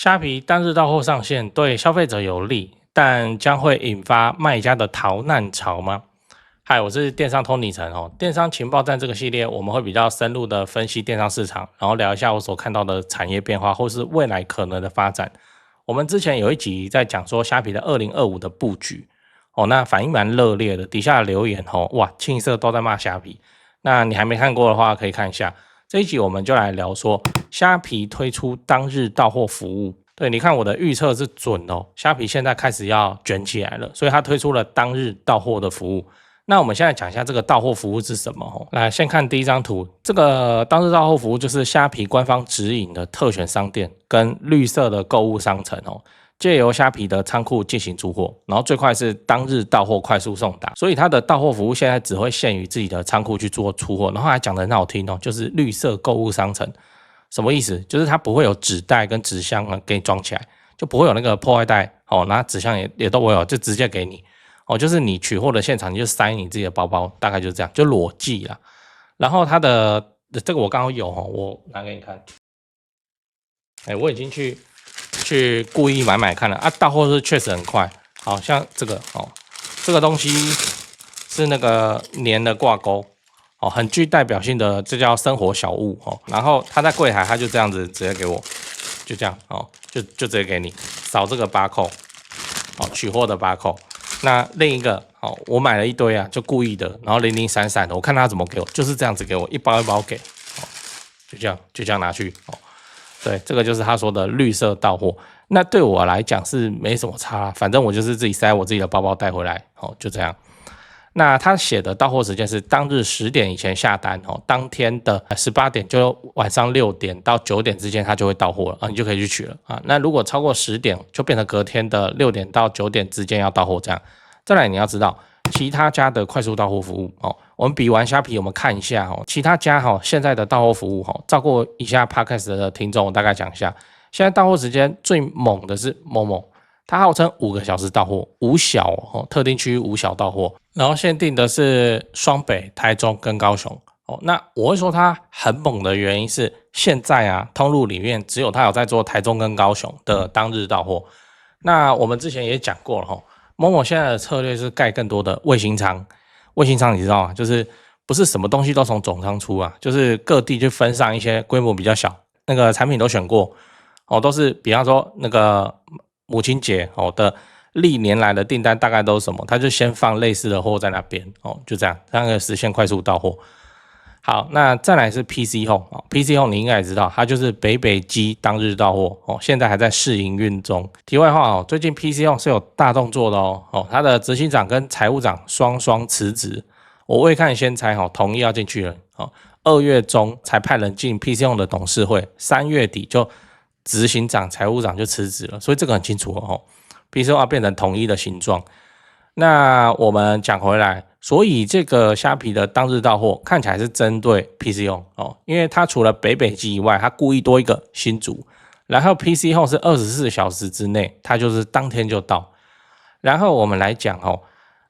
虾皮单日到货上线对消费者有利，但将会引发卖家的逃难潮吗？嗨，我是电商通理层哦。电商情报站这个系列，我们会比较深入的分析电商市场，然后聊一下我所看到的产业变化，或是未来可能的发展。我们之前有一集在讲说虾皮的2025的布局哦，那反应蛮热烈的，底下的留言哦，哇，青色都在骂虾皮。那你还没看过的话，可以看一下。这一集我们就来聊说虾皮推出当日到货服务。对，你看我的预测是准哦，虾皮现在开始要卷起来了，所以它推出了当日到货的服务。那我们现在讲一下这个到货服务是什么哦。来，先看第一张图，这个当日到货服务就是虾皮官方指引的特选商店跟绿色的购物商城哦，借由虾皮的仓库进行出货，然后最快是当日到货，快速送达。所以它的到货服务现在只会限于自己的仓库去做出货，然后还讲得很好听哦，就是绿色购物商城。什么意思？就是它不会有纸袋跟纸箱给你装起来，就不会有那个破坏袋哦，那纸箱也都不会有，就直接给你哦，就是你取货的现场你就塞你自己的包包，大概就是这样，就裸寄啦。然后它的这个我刚好有哦，我拿给你看。我已经去故意买看了啊，到货是确实很快，好像这个哦，这个东西是那个粘的挂钩。哦，很具代表性的，这叫生活小物哦。然后他在柜台，他就这样子直接给我，就这样哦，就直接给你扫这个barcode，哦，取货的barcode。那另一个哦，我买了一堆啊，就故意的，然后零零散散的，我看他怎么给我，就是这样子给我，一包一包给，哦，就这样拿去哦。对，这个就是他说的绿色到货。那对我来讲是没什么差，反正我就是自己塞我自己的包包带回来，哦，就这样。那他写的到货时间是当日10点以前下单哦，当天的18点就晚上6点到9点之间，它就会到货了啊，你就可以去取了啊。那如果超过10点，就变成隔天的6点到9点之间要到货这样。再来你要知道其他家的快速到货服务哦，我们比完虾皮，我们看一下哦，其他家现在的到货服务照过以下 podcast 的听众，我大概讲一下，现在到货时间最猛的是某某。它号称5个小时到货，无小哦，特定区域无小到货，然后限定的是双北、台中跟高雄哦。那我会说它很猛的原因是，现在啊，通路里面只有它有在做台中跟高雄的当日到货。那我们之前也讲过了哈，某某现在的策略是盖更多的卫星仓。卫星仓你知道吗？就是不是什么东西都从总仓出啊，就是各地就分上一些规模比较小，那个产品都选过哦，都是比方说那个。母亲节的历年来的订单大概都是什么？他就先放类似的货在那边哦，就这样，让它实现快速到货。好，那再来是 PC Home，PC Home 你应该也知道，它就是北基当日到货哦，现在还在试营运中。题外话哦，最近 PC Home 是有大动作的哦，它的执行长跟财务长双辞职，我未看先猜同意要进去了哦。2月中才派人进 PC Home 的董事会，3月底就。执行长、财务长就辞职了，所以这个很清楚哦。PC Home 要变成统一的形状。那我们讲回来，所以这个虾皮的当日到货看起来是针对 PC Home 哦，因为它除了北基以外，它故意多一个新竹，然后 PC Home 是24小时之内，它就是当天就到。然后我们来讲哦，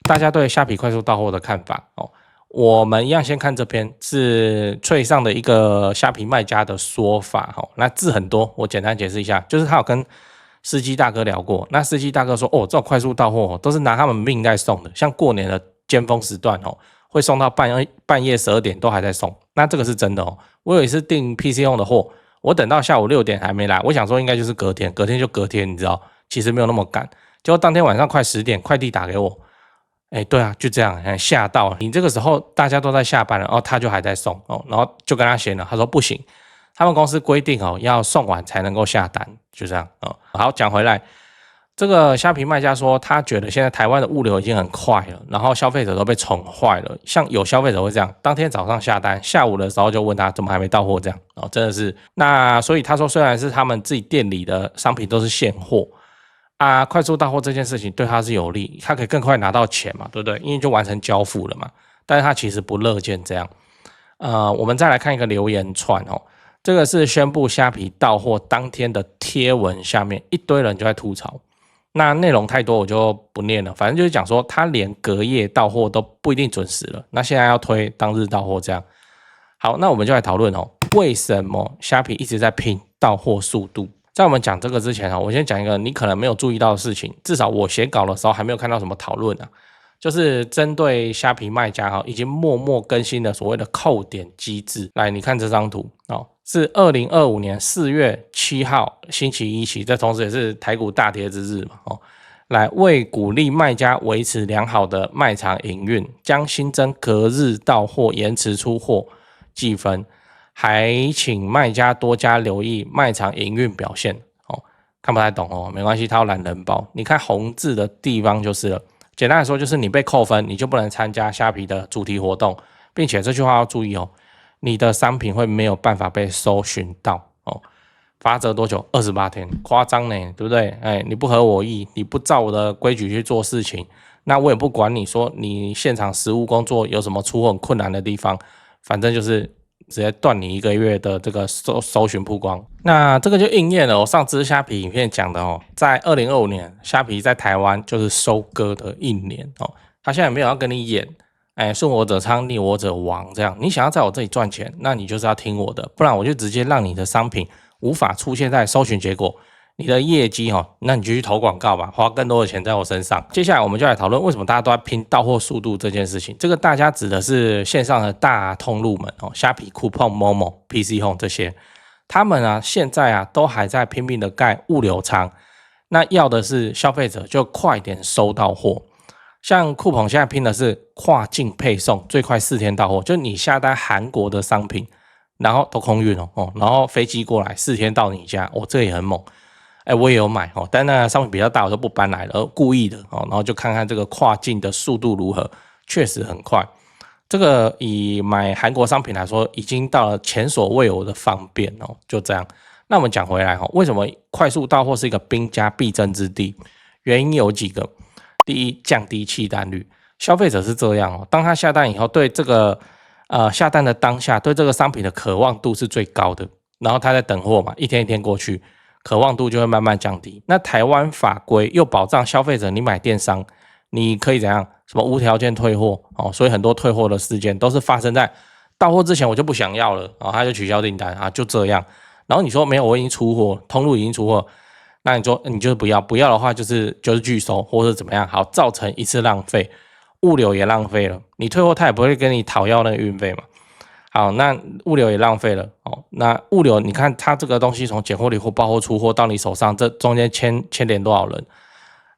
大家对虾皮快速到货的看法哦。我们一样先看这篇是脆上的一个虾皮卖家的说法那字很多，我简单解释一下，就是他有跟司机大哥聊过，那司机大哥说这种快速到货都是拿他们命在送的，像过年的尖峰时段会送到半夜12点都还在送，那这个是真的我有一次订 PC Home 的货，我等到下午6点还没来，我想说应该就是隔天就隔天，你知道，其实没有那么赶，结果当天晚上快10点，快递打给我。对啊，就这样，吓到你这个时候大家都在下班了，他就还在送然后就跟他闲了，他说不行，他们公司规定要送完才能够下单，就这样好，讲回来，这个虾皮卖家说他觉得现在台湾的物流已经很快了，然后消费者都被宠坏了，像有消费者会这样，当天早上下单，下午的时候就问他怎么还没到货这样真的是，那所以他说虽然是他们自己店里的商品都是现货。快速到货这件事情对他是有利，他可以更快拿到钱嘛，对不对？因为就完成交付了嘛。但是他其实不乐见这样。我们再来看一个留言串这个是宣布虾皮到货当天的贴文，下面一堆人就在吐槽。那内容太多我就不念了，反正就是讲说他连隔夜到货都不一定准时了，那现在要推当日到货这样。好，那我们就来讨论为什么虾皮一直在拼到货速度？在我们讲这个之前啊，我先讲一个你可能没有注意到的事情，至少我写稿的时候还没有看到什么讨论啊，就是针对虾皮卖家哈，已经默默更新了所谓的扣点机制。来，你看这张图哦，是2025年4月7号星期一起，这同时也是台股大跌之日嘛哦。来，为鼓励卖家维持良好的卖场营运，将新增隔日到货、延迟出货计分。还请卖家多加留意卖场营运表现哦，看不太懂哦，没关系，它有懒人包。你看红字的地方就是了。简单来说，就是你被扣分，你就不能参加虾皮的主题活动，并且这句话要注意哦，你的商品会没有办法被搜寻到哦。罚则多久？28天，夸张呢，对不对？哎，你不合我意，你不照我的规矩去做事情，那我也不管你说你现场实务工作有什么出货很困难的地方，反正就是直接断你1个月的这个搜寻曝光。那这个就应验了我上支虾皮影片讲的哦，在2025年虾皮在台湾就是收割的1年哦，他现在没有要跟你演，哎，顺我者昌，逆我者亡这样。你想要在我这里赚钱，那你就是要听我的，不然我就直接让你的商品无法出现在搜寻结果。你的业绩哦，那你就去投广告吧，花更多的钱在我身上。接下来我们就来讨论为什么大家都在拼到货速度这件事情。这个大家指的是线上的大通路们哦，虾皮、酷碰、Momo、PC Home 这些，他们啊现在啊都还在拼命的盖物流仓，那要的是消费者就快点收到货。像酷碰现在拼的是跨境配送，最快4天到货，就你下单韩国的商品，然后都空运哦，然后飞机过来4天到你家，哦，这也很猛。哎，我也有买哦，但那商品比较大，我就不搬来了，故意的哦，然后就看看这个跨境的速度如何，确实很快。这个以买韩国商品来说，已经到了前所未有的方便哦，就这样。那我们讲回来哦，为什么快速到货是一个兵家必争之地？原因有几个。第一，降低弃单率，消费者是这样哦，当他下单以后，对这个下单的当下，对这个商品的渴望度是最高的，然后他在等货嘛，一天一天过去，渴望度就会慢慢降低。那台湾法规又保障消费者，你买电商，你可以怎样？什么无条件退货哦？所以很多退货的事件都是发生在到货之前，我就不想要了啊，他就取消订单啊，就这样。然后你说没有，我已经出货，通路已经出货，那你说你就是不要的话，就是拒收或者怎么样，好，造成一次浪费，物流也浪费了，你退货他也不会跟你讨要那个运费嘛。好，那物流也浪费了哦。那物流，你看它这个东西从拣货、理货、包货、出货到你手上，这中间牵连多少人？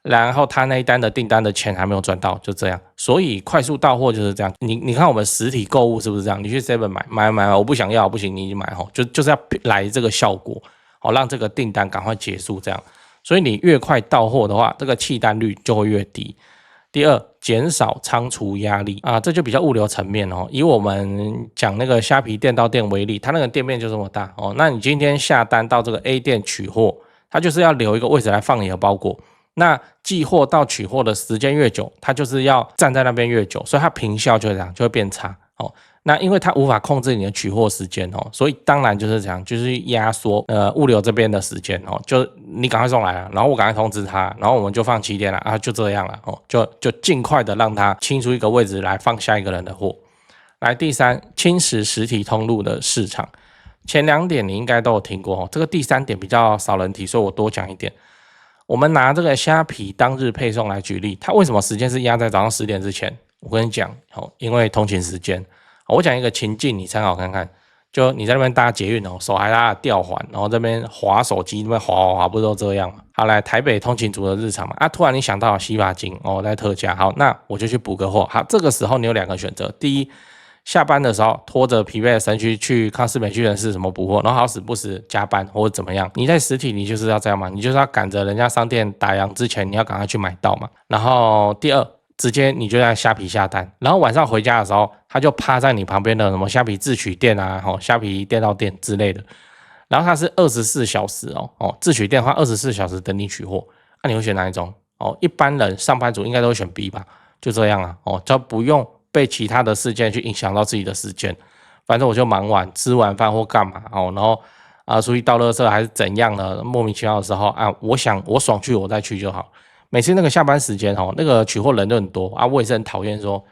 然后他那一单的订单的钱还没有赚到，就这样。所以快速到货就是这样。你看我们实体购物是不是这样？你去 Seven 买，我不想要，不行，你买吼，就是要来这个效果，好让这个订单赶快结束这样。所以你越快到货的话，这个弃单率就会越低。第二，减少仓储压力啊，这就比较物流层面哦。以我们讲那个虾皮店到店为例，它那个店面就这么大哦。那你今天下单到这个 A 店取货，它就是要留一个位置来放你的包裹。那寄货到取货的时间越久，它就是要站在那边越久，所以它平效就会这样，就会变差哦。那因为它无法控制你的取货时间哦，所以当然就是这样，就是压缩物流这边的时间哦，就你赶快送来了，然后我赶快通知他，然后我们就放7天了啊，就这样了哦，就尽快的让他清出一个位置来放下一个人的货。来，第三，侵蚀实体通路的市场。前2点你应该都有听过哦，这个第3点比较少人提，所以我多讲一点。我们拿这个虾皮当日配送来举例，它为什么时间是压在早上10点之前？我跟你讲哦，因为通勤时间。我讲一个情境，你参考看看。就你在那边搭捷运哦，手还拉着吊环，然后这边滑手机，那边滑，不是都这样吗？好，来台北通勤族的日常嘛。啊，突然你想到洗发精哦，在特价，好，那我就去补个货。好，这个时候你有2个选择：第一，下班的时候拖着疲惫的身躯去康士美屈臣氏什么补货，然后好死不死加班或者怎么样。你在实体你就是要这样嘛，你就是要赶着人家商店打烊之前，你要赶快去买到嘛。然后第二，直接你就在虾皮下单，然后晚上回家的时候，他就趴在你旁边的什么虾皮自取店啊，虾皮店到店之类的，然后它是24小时哦，自取店的话24小时等你取货，那你会选哪一种？哦，一般人上班族应该都会选 B 吧，就这样啊，哦，就不用被其他的事件去影响到自己的时间，反正我就忙完吃完饭或干嘛哦，然后出去倒垃圾还是怎样的莫名其妙的时候啊，我爽去我再去就好。每次那个下班时间那个取货人都很多啊，我也是很讨厌说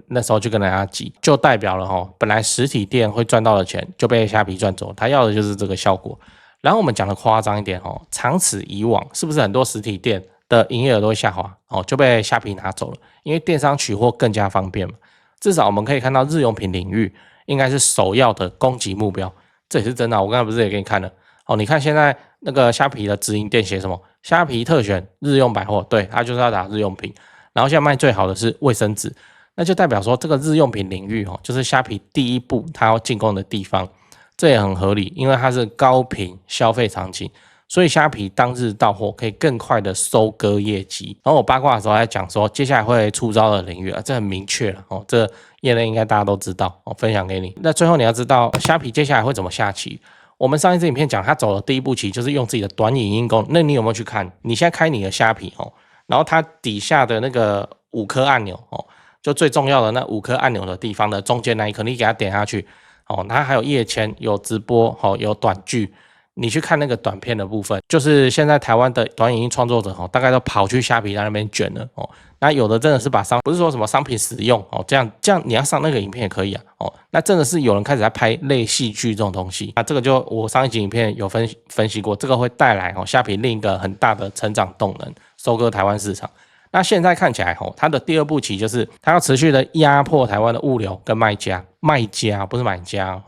那时候就跟人家挤，就代表了本来实体店会赚到的钱就被虾皮赚走，他要的就是这个效果，然后我们讲的夸张一点哦，长此以往，是不是很多实体店的营业额都会下滑哦，就被虾皮拿走了？因为电商取货更加方便嘛。至少我们可以看到日用品领域应该是首要的攻击目标，这也是真的。我刚才不是也给你看了哦？你看现在那个虾皮的直营店写什么？虾皮特选日用百货，对，它就是要打日用品。然后现在卖最好的是卫生纸，那就代表说这个日用品领域哦，就是虾皮第一步它要进攻的地方。这也很合理，因为它是高频消费场景，所以虾皮当日到货可以更快的收割业绩。然后我八卦的时候还讲说，接下来会出招的领域啊，这很明确了哦，这业内应该大家都知道哦，分享给你。那最后你要知道虾皮接下来会怎么下棋。我们上一支影片讲，它走的第一步棋就是用自己的短影音功能。那你有没有去看？你现在开你的虾皮哦，然后它底下的那个5颗按钮哦，就最重要的那5颗按钮的地方的中间那一颗，你给它点下去。哦，它还有页签，有直播，哦，有短剧，你去看那个短片的部分，就是现在台湾的短影音创作者，哦，大概都跑去虾皮在那边卷了，哦，那有的真的是把不是说什么商品使用，哦，这样你要上那个影片也可以啊，哦，那真的是有人开始在拍类戏剧这种东西，那这个就我上一集影片有分析过，这个会带来哦虾皮另一个很大的成长动能，收割台湾市场。那现在看起来它的第二步棋就是它要持续的压迫台湾的物流跟卖家不是买家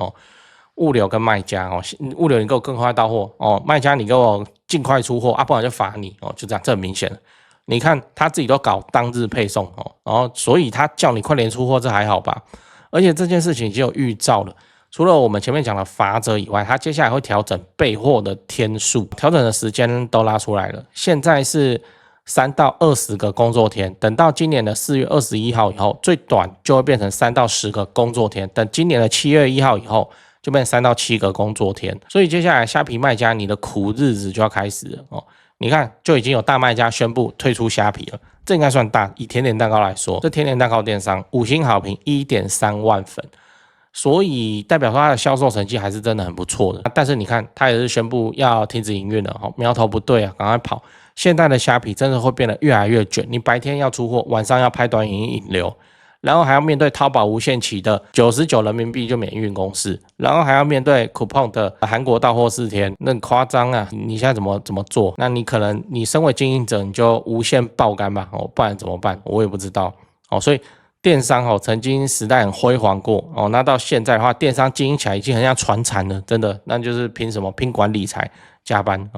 物流跟卖家物流你给我更快到货卖家你给我尽快出货不然就罚你就这样，这很明显了。你看他自己都搞当日配送然后所以他叫你快点出货，这还好吧？而且这件事情已经有预兆了。除了我们前面讲的罚则以外，他接下来会调整备货的天数，调整的时间都拉出来了。现在是3到20个工作天，等到今年的4月21号以后，最短就会变成3到10个工作天，等今年的7月1号以后，就变成3到7个工作天。所以接下来虾皮卖家你的苦日子就要开始了哦。你看，就已经有大卖家宣布退出虾皮了，这应该算大。以甜点蛋糕来说，这甜点蛋糕电商5星好评1.3万粉，所以代表说它的销售成绩还是真的很不错的。但是你看，它也是宣布要停止营运了，苗头不对啊，赶快跑！现在的虾皮真的会变得越来越卷，你白天要出货，晚上要拍短影音引流，然后还要面对淘宝无限期的99人民币就免运公式，然后还要面对 coupon 的韩国到货4天，那很夸张啊！你现在怎么做？那你可能你身为经营者，你就无限爆肝吧，不然怎么办？我也不知道所以电商曾经时代很辉煌过那到现在的话，电商经营起来已经很像传产了，真的，那就是凭什么？凭管理财加班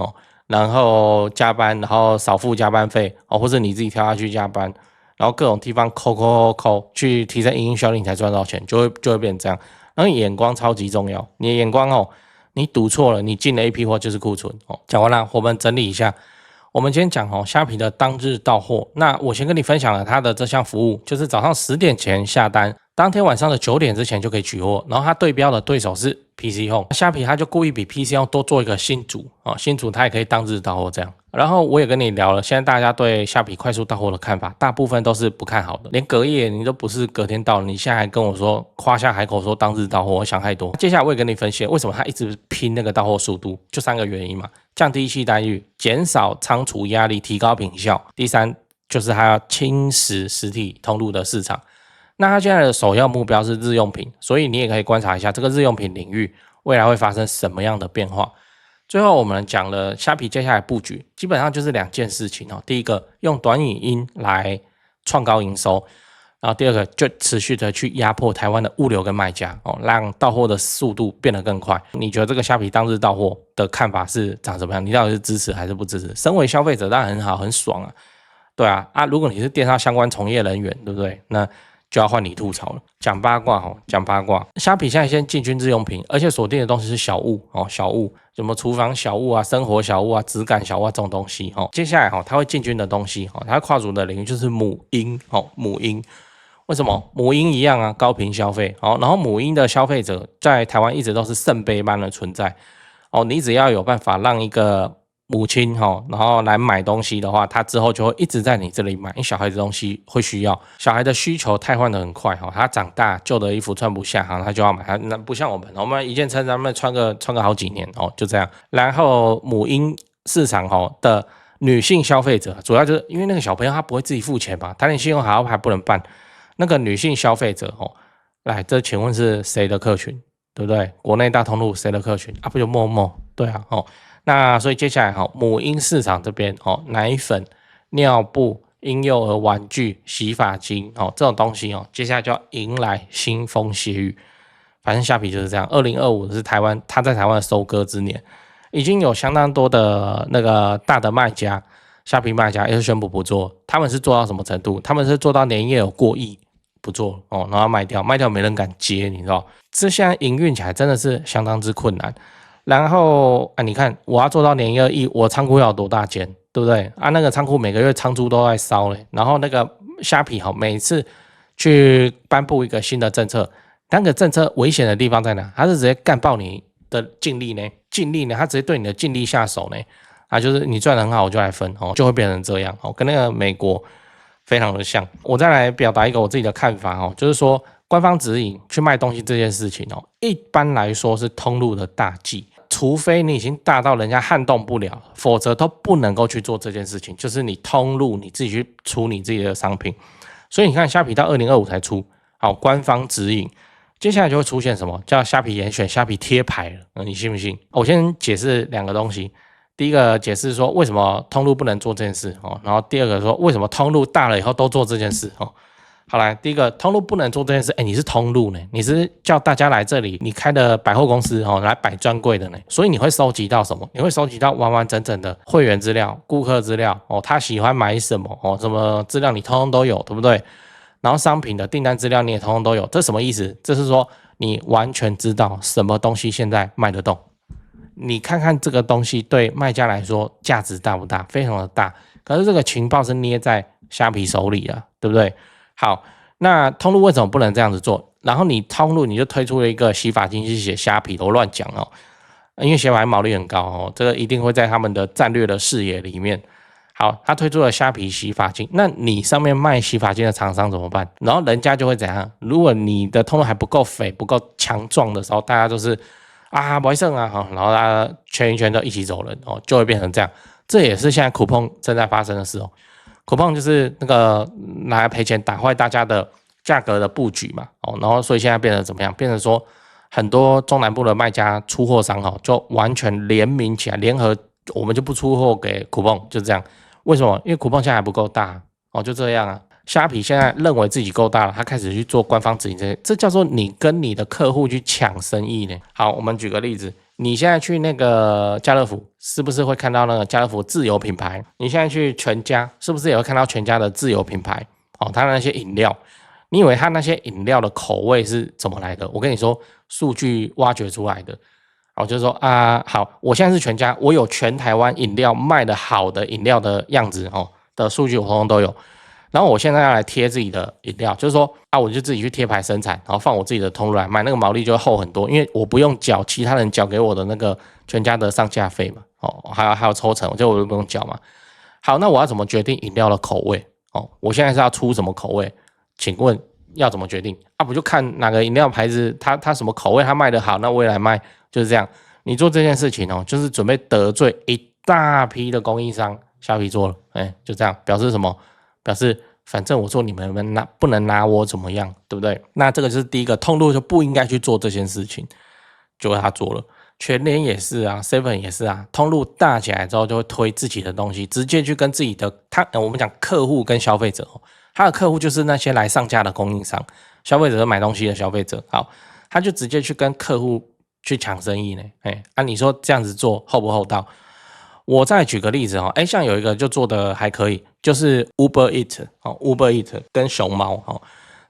然后加班，然后少付加班费或者你自己跳下去加班，然后各种地方抠去提升营运效率，你才赚到钱，就会变成这样。然后眼光超级重要，你的眼光你赌错了，你进了一批货就是库存讲完了，我们整理一下。我们今天讲虾皮的当日到货，那我先跟你分享了它的这项服务，就是早上10点前下单，当天晚上的9点之前就可以取货，然后它对标的对手是 PC Home， 虾皮它就故意比 PC Home 多做一个新组新组它也可以当日到货这样。然后我也跟你聊了，现在大家对虾皮快速到货的看法，大部分都是不看好的，连隔夜你都不是隔天到了，你现在还跟我说夸下海口说当日到货，我想太多。接下来我也跟你分析为什么他一直拼那个到货速度，就3个原因嘛：降低系单率，减少仓储压力，提高品效。第3就是他要侵蚀实体通路的市场。那他现在的首要目标是日用品，所以你也可以观察一下这个日用品领域未来会发生什么样的变化。最后我们讲了虾皮接下来布局，基本上就是2件事情第一个用短影音来创高营收，然后第二个就持续的去压迫台湾的物流跟卖家让到货的速度变得更快。你觉得这个虾皮当日到货的看法是长什么样？你到底是支持还是不支持？身为消费者当然很好很爽啊，对啊如果你是电商相关从业人员，对不对？那就要换你吐槽了。讲八卦讲八卦。虾皮现在先进军日用品，而且锁定的东西是小物小物，什么厨房小物生活小物质感小物这种东西接下来它会进军的东西它会跨足的领域就是母婴母婴。为什么？母婴一样高频消费然后母婴的消费者在台湾一直都是圣杯般的存在你只要有办法让一个母亲然后来买东西的话，他之后就会一直在你这里买，因为小孩子东西会需要，小孩的需求汰换的很快他长大旧的衣服穿不下他就要买，那不像我们一件衬衫穿个好几年就这样。然后母婴市场的女性消费者，主要就是因为那个小朋友他不会自己付钱嘛，他连信用卡还不能办，那个女性消费者来，这请问是谁的客群？对不对？国内大通路谁的客群啊？不就陌陌？对啊，那所以接下来母婴市场这边奶粉、尿布、婴幼儿玩具、洗发精这种东西接下来就要迎来腥风血雨。反正虾皮就是这样，2025是它在台湾的收割之年，已经有相当多的那个大的卖家，虾皮卖家也是宣布不做。他们是做到什么程度？他们是做到年业有过亿不做然后卖掉没人敢接，你知道？这现在营运起来真的是相当之困难。然后你看我要做到年业2亿，我仓库要有多大间，对不对？那个仓库每个月仓租都在烧嘞。然后那个虾皮每次去颁布一个新的政策，那个政策危险的地方在哪？它是直接干爆你的净利呢，它直接对你的净利下手呢。就是你赚得很好，我就来分就会变成这样跟那个美国非常的像。我再来表达一个我自己的看法就是说官方指引去卖东西这件事情一般来说是通路的大忌，除非你已经大到人家撼动不了，否则都不能够去做这件事情。就是你通路你自己去出你自己的商品，所以你看虾皮到2025才出官方指引，接下来就会出现什么叫虾皮严选、虾皮贴牌了，你信不信？我先解释2个东西。第一个解释说为什么通路不能做这件事然后第二个说为什么通路大了以后都做这件事好来，第一个通路不能做这件事，你是通路呢，你是叫大家来这里，你开的百货公司来摆专柜的呢，所以你会收集到什么？你会收集到完完整整的会员资料、顾客资料他喜欢买什么什么资料你通通都有，对不对？然后商品的订单资料你也通通都有，这什么意思？这是说你完全知道什么东西现在卖得动。你看看这个东西对卖家来说价值大不大？非常的大。可是这个情报是捏在虾皮手里啊，对不对？好，那通路为什么不能这样子做？然后你通路你就推出了一个洗发精，去写虾皮，我乱讲因为洗发精毛利很高这个一定会在他们的战略的视野里面。好，他推出了虾皮洗发精，那你上面卖洗发精的厂商怎么办？然后人家就会怎样？如果你的通路还不够肥、不够强壮的时候，大家都是不会剩然后大家圈一圈都一起走人就会变成这样。这也是现在Coupon正在发生的事Coupon 就是那个拿来赔钱打坏大家的价格的布局嘛然后所以现在变成怎么样？变成说很多中南部的卖家出货商就完全联名起来，联合我们就不出货给Coupon，就这样。为什么？因为Coupon现在还不够大就这样啊。虾皮现在认为自己够大了，他开始去做官方指引，这叫做你跟你的客户去抢生意呢。好，我们举个例子，你现在去那个家乐福，是不是会看到那个家乐福自有品牌？你现在去全家，是不是也会看到全家的自有品牌？它的那些饮料，你以为它那些饮料的口味是怎么来的？我跟你说，数据挖掘出来的。就是说好，我现在是全家，我有全台湾饮料卖的好的饮料的样子的数据，我通通都有。然后我现在要来贴自己的饮料，就是说我就自己去贴牌生产，然后放我自己的通路来卖，那个毛利就会厚很多，因为我不用缴其他人缴给我的那个全家的上架费嘛，还有抽成，我就不用缴嘛。好，那我要怎么决定饮料的口味？我现在是要出什么口味？请问要怎么决定？不就看哪个饮料牌子它什么口味它卖得好，那我也来卖，就是这样。你做这件事情就是准备得罪一大批的供应商，虾皮做了，就这样，表示什么？表示反正我做你们不能拿我怎么样，对不对？那这个就是第一个，通路就不应该去做这件事情，结果他做了。全联也是啊 ，7 也是啊，通路大起来之后就会推自己的东西，直接去跟自己的我们讲客户跟消费者他的客户就是那些来上架的供应商，消费者是买东西的消费者，好，他就直接去跟客户去抢生意呢。你说这样子做厚不厚道？我再举个例子像有一个就做的还可以，就是 Uber Eat 跟熊猫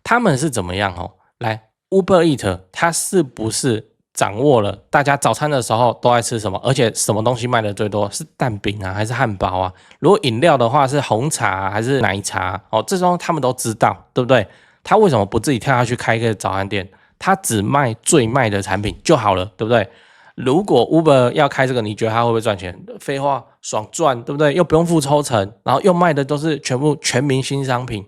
他们是怎么样来 Uber Eat 它是不是掌握了大家早餐的时候都爱吃什么，而且什么东西卖的最多是蛋饼还是汉堡啊？如果饮料的话是红茶还是奶茶这种他们都知道，对不对？他为什么不自己跳下去开一个早餐店？他只卖最卖的产品就好了，对不对？如果 Uber 要开这个，你觉得他会不会赚钱？废话，爽赚，对不对？又不用付抽成，然后又卖的都是全民新商品。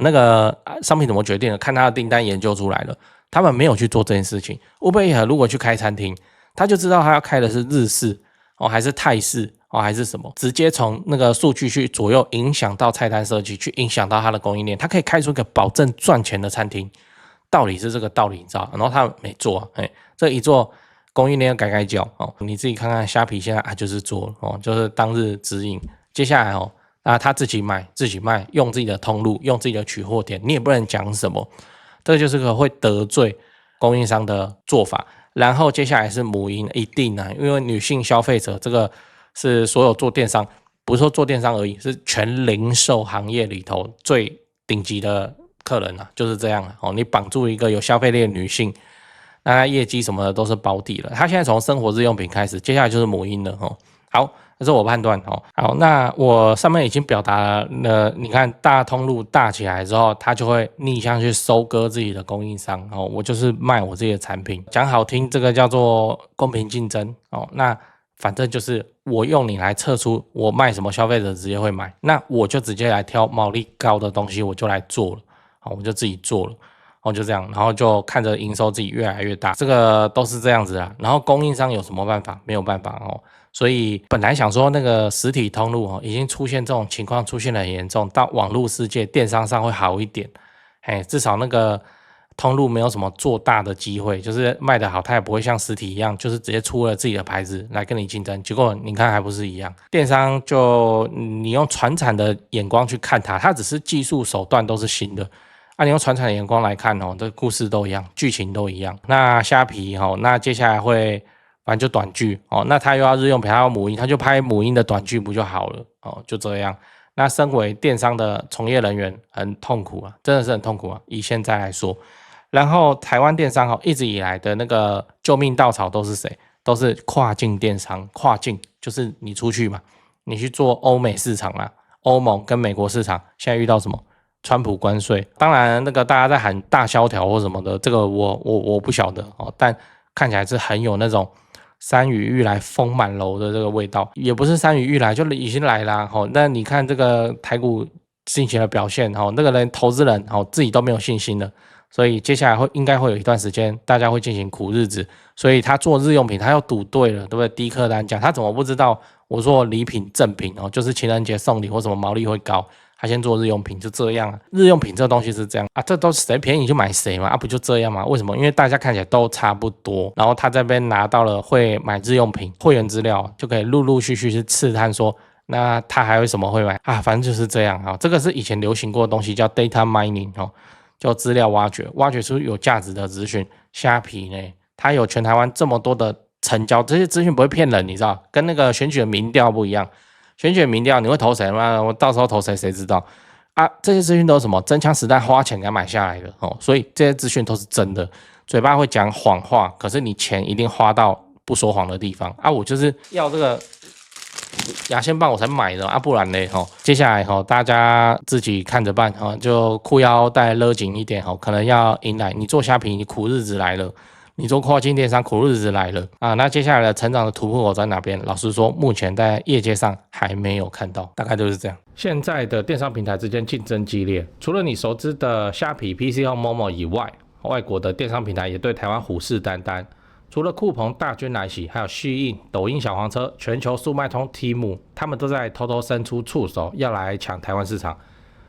那个商品怎么决定的？看他的订单研究出来了，他们没有去做这件事情。Uber Eats 如果去开餐厅，他就知道他要开的是日式还是泰式还是什么，直接从那个数据去左右影响到菜单设计，去影响到他的供应链，他可以开出一个保证赚钱的餐厅。道理是这个道理，你知道？然后他没做，这一做供应链改脚哦，你自己看看虾皮现在就是做了哦，就是当日指引。接下来哦，他自己卖，用自己的通路，用自己的取货点，你也不能讲什么，这个就是个会得罪供应商的做法。然后接下来是母婴，一定啊，因为女性消费者这个是所有做电商，不是说做电商而已，是全零售行业里头最顶级的客人啊，就是这样啊。哦，你绑住一个有消费力的女性，那她业绩什么的都是保底了。她现在从生活日用品开始，接下来就是母婴了哦。好，这是我判断哦。好，那我上面已经表达了，你看大通路大起来之后，它就会逆向去收割自己的供应商哦。我就是卖我自己的产品，讲好听，这个叫做公平竞争哦。那反正就是我用你来测出我卖什么，消费者直接会买，那我就直接来挑毛利高的东西，我就来做了，好，我就自己做了。哦，就这样，然后就看着营收自己越来越大，这个都是这样子啊。然后供应商有什么办法？没有办法哦。所以本来想说那个实体通路哦，已经出现这种情况，出现得很严重，到网络世界电商上会好一点，至少那个通路没有什么做大的机会，就是卖得好，它也不会像实体一样，就是直接出了自己的牌子来跟你竞争。结果你看还不是一样，电商就你用传产的眼光去看它只是技术手段都是新的。你用传统的眼光来看哦，这故事都一样，剧情都一样。那虾皮哦，那接下来会反正就短剧哦，那他又要日用品，他要母婴，他就拍母婴的短剧不就好了哦？就这样。那身为电商的从业人员很痛苦啊，真的是很痛苦啊。以现在来说，然后台湾电商哦，一直以来的那个救命稻草都是谁？都是跨境电商，跨境就是你出去嘛，你去做欧美市场啦，欧盟跟美国市场，现在遇到什么？川普关税，当然那个大家在喊大萧条或什么的，这个我不晓得哦，但看起来是很有那种山雨欲来风满楼的这个味道，也不是山雨欲来，就已经来啦。哦，那你看这个台股近期的表现，哦，那个人投资人哦自己都没有信心了，所以接下来应该会有一段时间，大家会进行苦日子，所以他做日用品，他要赌对了，对不对？低客单价，他怎么不知道我说礼品赠品哦，就是情人节送礼或什么毛利会高？他先做日用品就这样，日用品这个东西是这样啊，这都是谁便宜就买谁嘛，不就这样吗？为什么？因为大家看起来都差不多，然后他这边拿到了会买日用品会员资料，就可以陆陆续续去刺探说，那他还有什么会买啊？反正就是这样啊，这个是以前流行过的东西，叫 data mining 哦，叫资料挖掘，挖掘出有价值的资讯。虾皮呢，它有全台湾这么多的成交，这些资讯不会骗人，你知道，跟那个选举的民调不一样。选举民调你会投谁吗？我到时候投谁谁知道啊？这些资讯都是什么？真枪实弹花钱给他买下来的哦，所以这些资讯都是真的。嘴巴会讲谎话，可是你钱一定花到不说谎的地方啊！我就是要这个牙线棒我才买的啊，不然呢接下来大家自己看着办就裤腰带勒紧一点可能要迎来你做虾皮，你苦日子来了。你做跨境电商苦日子来了啊！那接下来的成长的突破口在哪边？老实说，目前在业界上还没有看到，大概就是这样。现在的电商平台之间竞争激烈，除了你熟知的虾皮、PC Home、Momo 以外，外国的电商平台也对台湾虎视眈眈。除了酷鹏、大军来袭，还有旭印、抖音小黄车、全球速卖通、Temu， 他们都在偷偷伸出触手，要来抢台湾市场。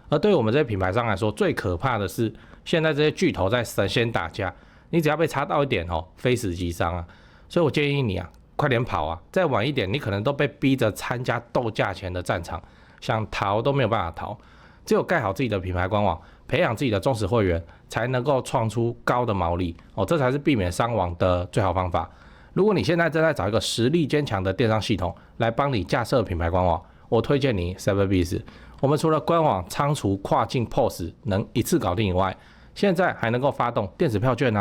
而对于我们这些品牌商来说，最可怕的是，现在这些巨头在神仙打架。你只要被插到一点非死即伤啊！所以我建议你快点跑啊！再晚一点，你可能都被逼着参加斗价钱的战场，想逃都没有办法逃。只有盖好自己的品牌官网，培养自己的忠实会员，才能够创出高的毛利这才是避免伤亡的最好方法。如果你现在正在找一个实力坚强的电商系统来帮你架设品牌官网，我推荐你 Cyberbiz。我们除了官网仓储跨境 POS 能一次搞定以外，现在还能够发动电子票券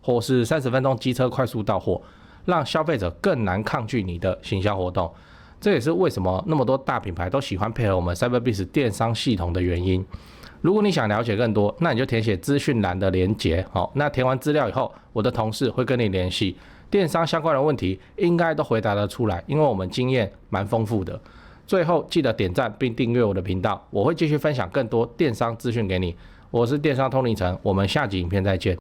或是30分钟机车快速到货，让消费者更难抗拒你的行销活动。这也是为什么那么多大品牌都喜欢配合我们 Cyberbiz 电商系统的原因。如果你想了解更多，那你就填写资讯栏的连结。那填完资料以后，我的同事会跟你联系，电商相关的问题应该都回答得出来，因为我们经验蛮丰富的。最后记得点赞并订阅我的频道，我会继续分享更多电商资讯给你。我是电商通灵城，我们下集影片再见。